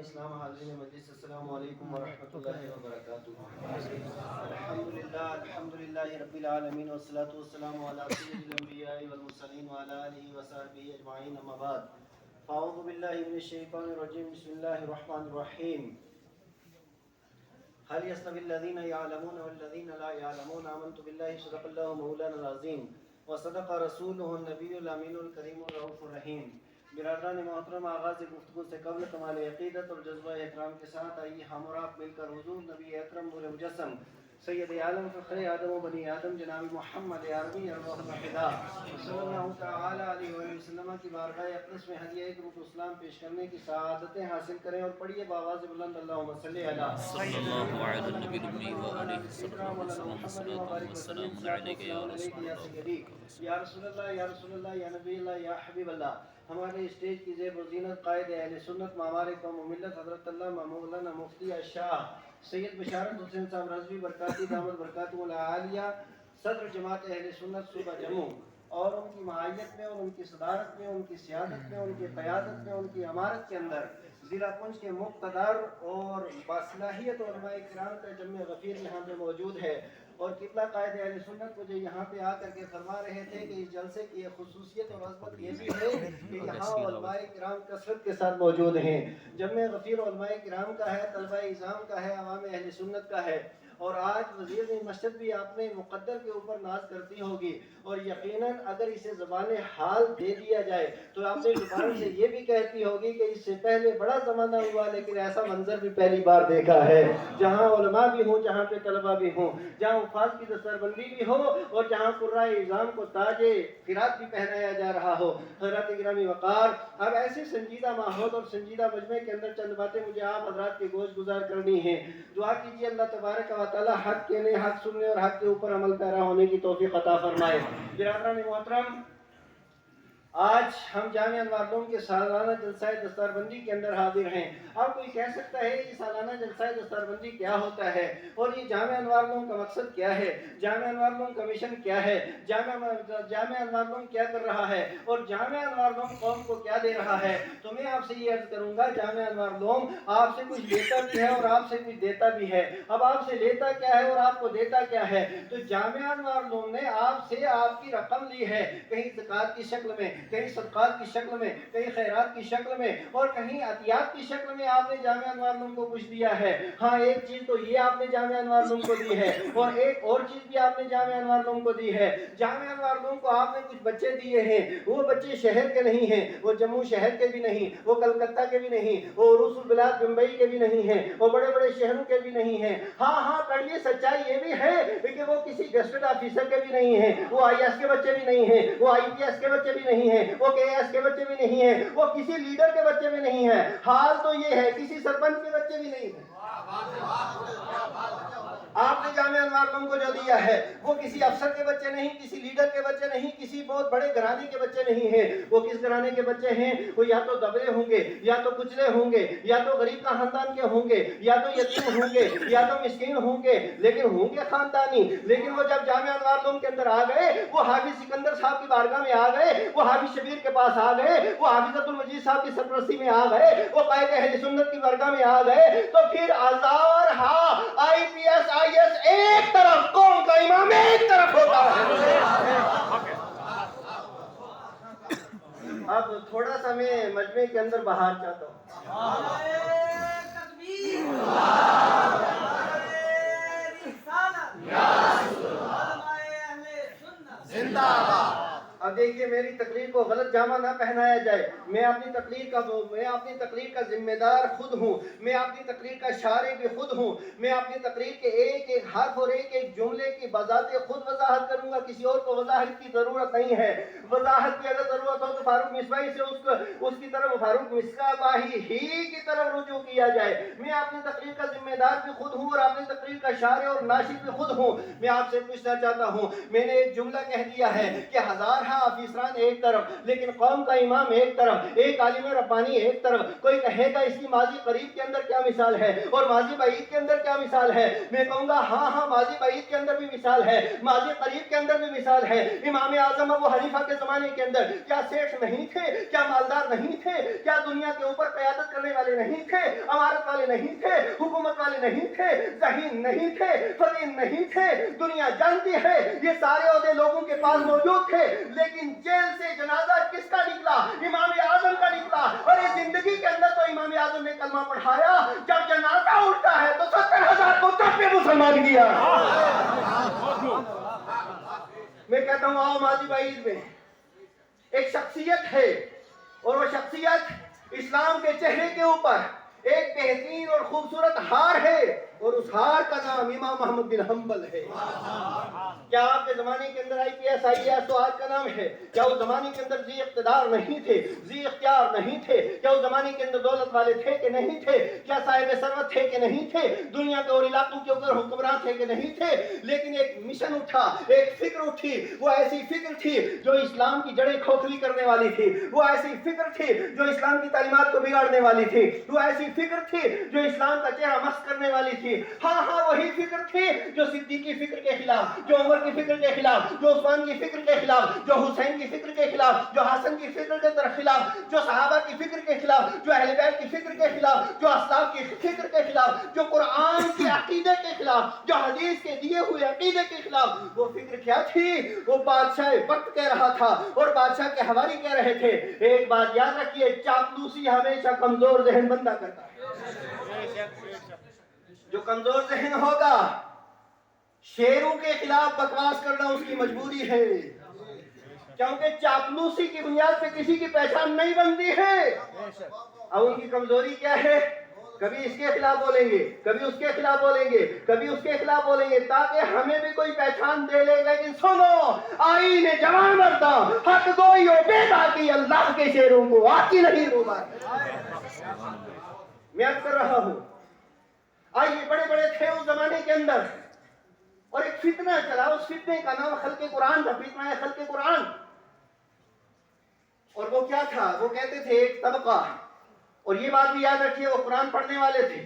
اسلام حاضرین مجلس السلام علیکم ورحمۃ اللہ وبرکاتہ۔ الحمدللہ رب العالمین والصلاة والسلام علی سید الانبیاء والمرسلین وعلی آلہ وصحبہ اجمعین، اما بعد فاعوذ باللہ من الشیطان الرجیم، بسم اللہ الرحمن الرحیم۔ هل يستوي الذين يعلمون والذين لا يعلمون؟ آمنت بالله صدق الله مولانا العظیم وصدق رسوله النبی الامین الکریم الرؤوف الرحیم۔ برادران محترم، آغاز گفتگو سے قبل کمال عقیدت اور جذبہ احترام کے ساتھ آئیے ہم اور آپ مل کر حضور نبی اکرم نور مجسم سید عالم فخر آدم و بنی آدم جناب محمد عربی ارواح الفدا صلی اللہ تعالی علیہ وآلہ وسلم کی بارگاہ اقدس میں ہدیہ درود اسلام پیش کرنے کی سعادتیں حاصل کریں، اور پڑھیے بآواز بلند اللہم صلی صلی اللہ علی النبی الأمی وآلہ وسلم والسلام علیک یا رسول اللہ یا رسول اللہ، یا رسول اللہ، یا نبی اللہ، یا حبیب اللہ۔ ہمارے اسٹیج کی زیب و زینت قائد اہل سنت معمار قوم و ملت حضرت علامہ مولانا مفتی شاہ سید بشارت حسین صاحب رضوی برکاتی دامت برکاتہ العالیہ، صدر جماعت اہل سنت صوبہ جموں، اور ان کی معیت میں اور ان کی صدارت میں، ان کی سیادت میں، ان کی قیادت میں، ان کی امارت کے اندر ضلع پنچ کے مقتدر اور باصلاحیت علماء کرام کا جمع غفیر یہاں پہ موجود ہے، اور قبلہ قائد اہل سنت مجھے یہاں پہ آ کر کے فرما رہے تھے کہ اس جلسے کی ایک خصوصیت اور عظمت یہ بھی ہے کہ یہاں علماء کرام کثرت کے ساتھ موجود ہیں۔ جمع غفیر علماء کرام کا ہے، طلبہ اعظام کا ہے، عوام اہل سنت کا ہے، اور آج وزیر مسجد بھی آپ نے مقدر کے اوپر ناز کرتی ہوگی، اور یقیناً اگر اسے زبان حال دے دیا جائے تو آپ نے زبان سے یہ بھی کہتی ہوگی کہ اس سے پہلے بڑا زمانہ ہوا لیکن ایسا منظر بھی پہلی بار دیکھا ہے، جہاں علماء بھی ہوں، جہاں پہ طلبہ بھی ہوں، جہاں حفاظ کی دستربندی بھی ہو، اور جہاں قرائے اعظام کو تاج قرات بھی پہنایا جا رہا ہو۔ حضرات گرامی وقار، اب ایسے سنجیدہ ماحول اور سنجیدہ مجمع کے اندر چند باتیں مجھے آپ حضرات کے گوش گزار کرنی ہیں۔ دعا کیجیے اللہ تبارک و تعالی حق کہنے، حق سننے اور حق کے اوپر عمل پیرا ہونے کی توفیق عطا فرمائے۔ برادران محترم، آج ہم جامعہ انوار العلوم کے سالانہ جلسہ دستار بندی کے اندر حاضر ہیں۔ اب کوئی کہہ سکتا ہے یہ سالانہ جلسہ دستار بندی کیا ہوتا ہے، اور یہ جامعہ انوار العلوم کا مقصد کیا ہے، جامعہ انوار العلوم کا مشن کیا ہے، جامعہ انوار العلوم کیا کر رہا ہے، اور جامعہ انوار العلوم قوم کو کیا دے رہا ہے۔ تو میں آپ سے یہ عرض کروں گا، جامعہ انوار العلوم آپ سے کچھ لیتا بھی ہے اور آپ سے کچھ دیتا بھی ہے۔ اب آپ سے لیتا کیا ہے اور آپ کو دیتا کیا ہے؟ تو جامعہ انوار العلوم نے آپ سے آپ کی رقم لی ہے، کہیں زکوٰۃ کی شکل میں، کہیں صدقات کی شکل میں، کہیں خیرات کی شکل میں، اور کہیں عطیات کی شکل میں آپ نے جامعہ انوار العلوم کو کچھ دیا ہے۔ ہاں، ایک چیز تو یہ آپ نے جامعہ انوار العلوم کو دی ہے، اور ایک اور چیز بھی آپ نے جامعہ انوار العلوم کو دی ہے۔ جامعہ انوار العلوم کو آپ نے کچھ بچے دیے ہیں، وہ بچے شہر کے نہیں ہیں، وہ جموں شہر کے بھی نہیں، وہ کلکتہ کے بھی نہیں، وہ عروس البلاد ممبئی کے بھی نہیں ہیں، وہ بڑے بڑے شہروں کے بھی نہیں ہیں۔ ہاں کڑوی سچائی یہ بھی ہے کہ وہ کسی گزٹڈ آفیسر کے بھی نہیں ہیں، وہ آئی ایس کے بچے بھی نہیں ہیں، وہ آئی پی ایس کے بچے بھی نہیں ہیں، وہ کے ایس کے بچے بھی نہیں ہیں، وہ کسی لیڈر کے بچے بھی نہیں ہیں۔ حال تو یہ ہے کسی سرپنچ کے بچے بھی نہیں ہیں۔ آپ نے جامعہ انوار العلوم کو جو دیا ہے وہ کسی افسر کے بچے نہیں، کسی لیڈر کے بچے نہیں، کسی بہت بڑے گھرانے کے بچے نہیں ہیں۔ وہ کس گھرانے کے بچے ہیں؟ وہ یا تو دبے ہوں گے، یا تو کچلے ہوں گے، یا تو غریب کا خاندان کے ہوں گے، یا تو یتیم ہوں گے، یا تو مسکین ہوں گے، لیکن ہوں گے خاندانی۔ لیکن وہ جب جامعہ انوار العلوم کے اندر آ گئے، وہ حافظ سکندر صاحب کی بارگاہ میں آ گئے، وہ حافظ شبیر کے پاس آ گئے، وہ حافظ عبد المجید صاحب کی سرپرستی میں آ گئے، وہ قائد اہل سنت کی بارگاہ میں آ گئے، تو پھر ہزار آئی پی ایس آئی ایس ایک طرف، قوم کا امام ایک طرف ہوتا ہے۔ اب تھوڑا سا میں مجمع کے اندر بہار چاہتا ہوں۔ اب دیکھیے، میری تقریر کو غلط جامہ نہ پہنایا جائے۔ میں اپنی تقریر کا ذمہ دار خود ہوں، میں اپنی تقریر کا شارح بھی خود ہوں، میں اپنی تقریر کے ایک ایک حرف اور ایک ایک جملے کی بذات خود وضاحت کروں گا، کسی اور کو وضاحت کی ضرورت نہیں ہے۔ وضاحت کی اگر ضرورت ہو تو فاروق مصباحی سے اس کی طرف فاروق مصباحی ہی کی طرف رجوع کیا جائے۔ میں اپنی تقریر کا ذمہ دار بھی خود ہوں اور اپنی تقریر کا شارح اور ناشر بھی خود ہوں۔ میں آپ سے پوچھنا چاہتا ہوں، میں نے ایک جملہ کہہ دیا ہے کہ ہزار آفیسران ایک طرف، لیکن لیکن قوم کا امام ایک طرف، ایک عالم ربانی ایک طرف. کوئی کہے گا اس کی ماضی قریب کے اندر کیا مثال ہے اور ماضی بعید کے اندر کیا مثال ہے؟ میں کہوں گا ہاں ماضی بعید کے اندر بھی مثال ہے، ماضی قریب کے اندر بھی مثال ہے. امام اعظم ابو حنیفہ کے زمانے کے اندر کیا سیٹھ نہیں تھے؟ کیا مالدار نہیں تھے؟ کیا دنیا کے اوپر قیادت کرنے والے نہیں تھے؟ امارت والے نہیں تھے؟ حکومت والے نہیں تھے؟ ذہین نہیں تھے؟ فطین نہیں تھے؟ دنیا جانتی ہے یہ سارے عہدے لوگوں کے پاس موجود تھے، لیکن جیل سے جنازہ کس کا نکلا؟ امام اعظم کا نکلا. اور اس زندگی کے اندر تو امام اعظم نے کلمہ پڑھایا، جب جنازہ اٹھتا ہے تو 70,000 کو تب پہ مسلمان کیا. میں کہتا ہوں آؤ ماضی بعید میں ایک شخصیت ہے، اور وہ شخصیت اسلام کے چہرے کے اوپر ایک بہترین اور خوبصورت ہار ہے، اور اس ہار کا نام امام محمد بن حنبل ہے. کیا آپ کے زمانے کے اندر IPS IAS تو آج کا نام ہے؟ کیا اس زمانے کے اندر ذی اقتدار نہیں تھے، ذی اختیار نہیں تھے؟ کیا اس زمانے کے اندر دولت والے تھے کہ نہیں تھے؟ کیا صاحب ثروت تھے کہ نہیں تھے؟ دنیا کے اور علاقوں کے اوپر حکمران تھے کہ نہیں تھے؟ لیکن ایک مشن اٹھا، ایک فکر اٹھی، وہ ایسی فکر تھی جو اسلام کی جڑیں کھوکھلی کرنے والی تھی، وہ ایسی فکر تھی جو اسلام کی تعلیمات کو بگاڑنے والی تھی، وہ ایسی فکر تھی جو اسلام کا چہرہ مسخ کرنے والی تھی. ہاں وہی فکر تھی جو صدیق کی فکر کے خلاف، جو عمر کی فکر کے خلاف، جو عثمان کی فکر کے خلاف، جو حسین کی فکر کے خلاف، جو حسن کی فکر کے خلاف، جو صحابہ کی فکر کے خلاف، جو اہل بیت کی فکر کے خلاف، جو اسلاف کی فکر کے خلاف، جو قرآن کے عقیدے کے خلاف، جو حدیث کے دیے ہوئے عقیدے کے خلاف. وہ فکر کیا تھی؟ وہ بادشاہ وقت کہہ رہا تھا اور بادشاہ کے حواری کہہ رہے تھے. ایک بات یاد رکھیے، چاپلوسی ہمیشہ کمزور ذہن بندہ کرتا ہے. جو کمزور ذہن ہوگا شیروں کے خلاف بکواس کرنا اس کی مجبوری ہے، کیونکہ چاپلوسی کی بنیاد پہ کسی کی پہچان نہیں بنتی ہے. اور ان کی کمزوری کیا ہے؟ کبھی اس کے خلاف بولیں گے، کبھی اس کے خلاف بولیں گے، کبھی اس کے خلاف بولیں گے تاکہ ہمیں بھی کوئی پہچان دے لے. لیکن سنو، آئین جوان مردہ حق گوئی و بے باقی اللہ کے شیروں کو آتی نہیں روبا. میں عرض کر رہا ہوں، آئیے بڑے بڑے تھے اس زمانے کے اندر، اور ایک فتنہ چلا، اس فتنے کا نام خلق قرآن تھا. فتنہ ہے خلق قرآن. اور وہ کیا تھا؟ وہ کہتے تھے ایک طبقہ، اور یہ بات بھی یاد رکھیے، وہ قرآن پڑھنے والے تھے،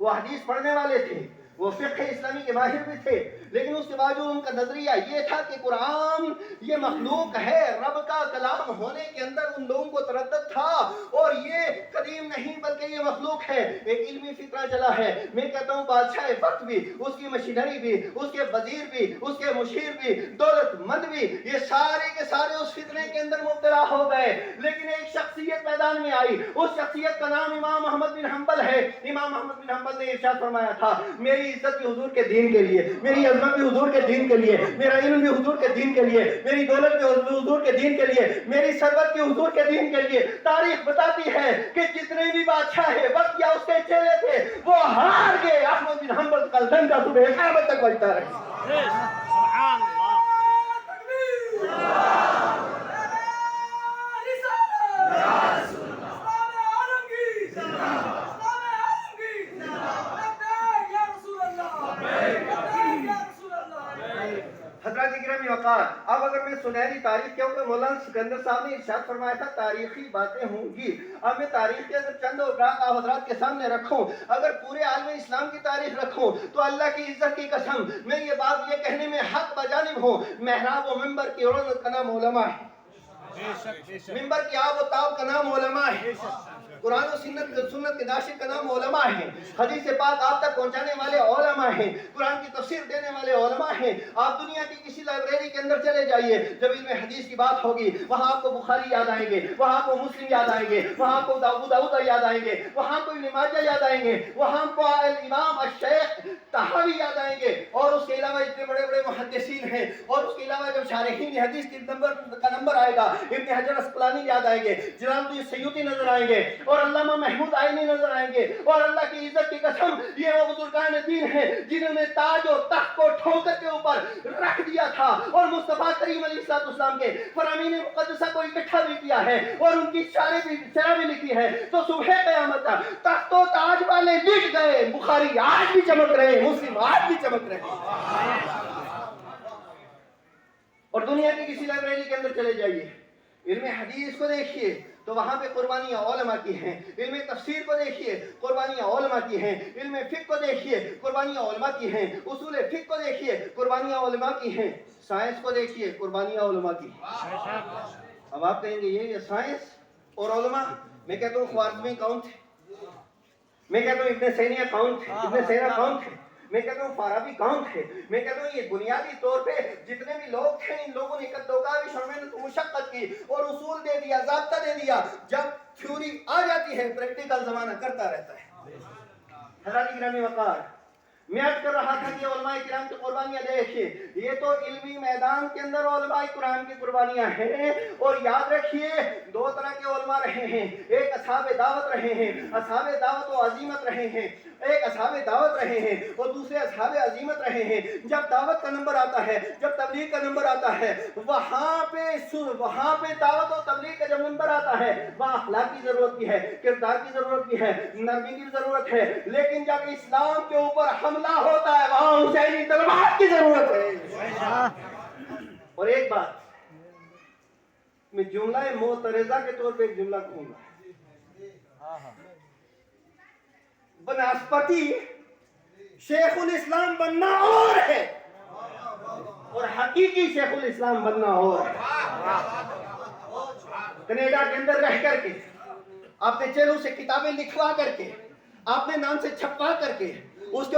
وہ حدیث پڑھنے والے تھے، وہ فقہ اسلامی کے ماہر بھی تھے، لیکن اس کے باوجود ان کا نظریہ یہ تھا کہ قرآن یہ مخلوق ہے، رب کا کلام ہونے کے اندر ان لوگوں کو تردد تھا، اور یہ قدیم نہیں بلکہ یہ مخلوق ہے. ایک علمی فکرہ چلا ہے. میں کہتا ہوں بادشاہ وقت بھی، اس کی مشینری بھی، اس کے وزیر بھی، اس کے مشیر بھی، دولت مند بھی، یہ سارے کے سارے اس فتنے کے اندر مبتلا ہو گئے. لیکن ایک شخصیت میدان میں آئی، اس شخصیت کا نام امام محمد بن حنبل ہے. امام محمد بن حنبل نے ارشاد فرمایا تھا، میری عزت بھی حضور کے دین کے لیے، میری عظمت بھی حضور کے دین کے لیے، میرا علم بھی حضور کے دین کے لیے، میری دولت بھی حضور کے دین کے لیے، میری ثروت بھی حضور کے دین کے لیے. تاریخ بتاتی ہے کہ جتنے بھی بادشاہ وقت یا اس کے چہرے تھے وہ ہار گئے. احمد بن حنبل کل دن کا صبح قیامت تک بچتا رہے. سبحان حضرات گرامی وقار، اب اگر میں سنہری تاریخ کے اوپر مولانا سکندر صاحب نے ارشاد فرمایا تھا تاریخی باتیں ہوں گی، اب میں تاریخ کے اگر چند اوراق آپ حضرات کے سامنے رکھوں، اگر پورے عالم اسلام کی تاریخ رکھوں تو اللہ کی عزت کی قسم میں یہ بات یہ کہنے میں حق بجانب ہوں، محراب و منبر کی عورت کا نام علماء ہے، منبر کی آب و تاب کا نام علماء ہے، قرآن و سنت کے ناشر کا نام علماء ہے، حدیث پاک آپ تک پہنچانے والے علماء ہیں، قرآن کی تفسیر دینے والے علماء ہیں. آپ دنیا کی کسی لائبریری کے اندر چلے جائیے، جب علم حدیث کی بات ہوگی وہاں آپ کو بخاری یاد آئیں گے، وہاں آپ کو مسلم یاد آئیں گے، وہاں آپ کو ابو داؤد یاد آئیں گے، وہاں کو ابن ماجہ یاد آئیں گے، وہاں کو امام الشیخ طحاوی یاد آئیں گے، اور اس کے علاوہ اتنے بڑے بڑے محدثین ہیں، اور اس کے علاوہ جب شارحین حدیث کا نمبر آئے گا ابن حجر اسقلانی یاد آئیں گے، جلال الدین سیوطی نظر آئیں گے، اور علامہ محمود عینی نظر آئیں گے. اور اللہ کی عزت کی قسم یہ وہ بزرگان دین ہیں جنہوں نے تاج و تخت کو ٹھوکر کے اوپر رکھ دیا تھا، اور مصطفیٰ کریم علیہ السلام کے فرامین مقدسہ کو اکٹھا بھی کیا ہے، اور ان کی شرح بھی لکھی ہے. تو صبح قیامت تخت و تاج والے لٹ گئے، بخاری آج بھی چمک رہے، مسلم آج بھی چمک رہے. اور دنیا کی کسی لائبریری کے اندر چلے جائیے، علم حدیث کو دیکھیے تو وہاں پہ قربانیاں علماء کی ہیں. علم تفسیر کو دیکھیے قربانیاں علماء کی ہیں. علم فقہ کو دیکھیے قربانیاں علماء کی ہیں. اصول فقہ کو دیکھیے قربانیاں علماء کی ہیں. سائنس کو دیکھیے قربانیاں علماء کی ہیں. اب آپ کہیں گے یہ سائنس اور علماء. میں کہتا ہوں خوارزمی کون تھے؟ میں کہتا ہوں ابن سینا کون تھے؟ ابن سینا کون تھے؟ میں کہتا ہوں فارابی کون تھے؟ میں کہتا ہوں یہ بنیادی طور پہ جتنے بھی لوگ تھے ان لوگوں نے قدوکاوی شرمین مشقت کی اور اصول دے دیا، ضابطہ دے دیا. جب تھیوری آ جاتی ہے پریکٹیکل زمانہ کرتا رہتا ہے. حضرات گرامی وقار، میں عرض کر رہا تھا کہ علماء کرام کی قربانیاں دیکھیے. یہ تو علمی میدان کے اندر علماء کرام کی قربانیاں ہیں. اور یاد رکھیے دو طرح کے علماء رہے ہیں. ایک اصحاب دعوت رہے ہیں، اصحاب دعوت و عزیمت رہے ہیں. ایک اصحاب دعوت رہے ہیں اور دوسرے اصحاب عزیمت رہے ہیں. جب دعوت کا نمبر آتا ہے، جب تبلیغ کا نمبر آتا ہے، وہاں پہ دعوت و تبلیغ کا جب نمبر آتا ہے وہاں اخلاق کی ضرورت کی ہے، کردار کی ضرورت کی ہے، نرمی کی ضرورت ہے. لیکن جب اسلام کے اوپر حملہ ہوتا ہے وہاں حسینی تلوار کی ضرورت ہے. اور ایک بات میں جملہ معترضہ کے طور پہ ایک جملہ کہوں گا. بناسپتی شیخ الاسلام بننا اور ہے اور حقیقی شیخ الاسلام بننا اور ہے. کینیڈا کے اندر رہ کر کے اپنے چہروں سے کتابیں لکھوا کر کے اپنے نام سے چھپوا کر کے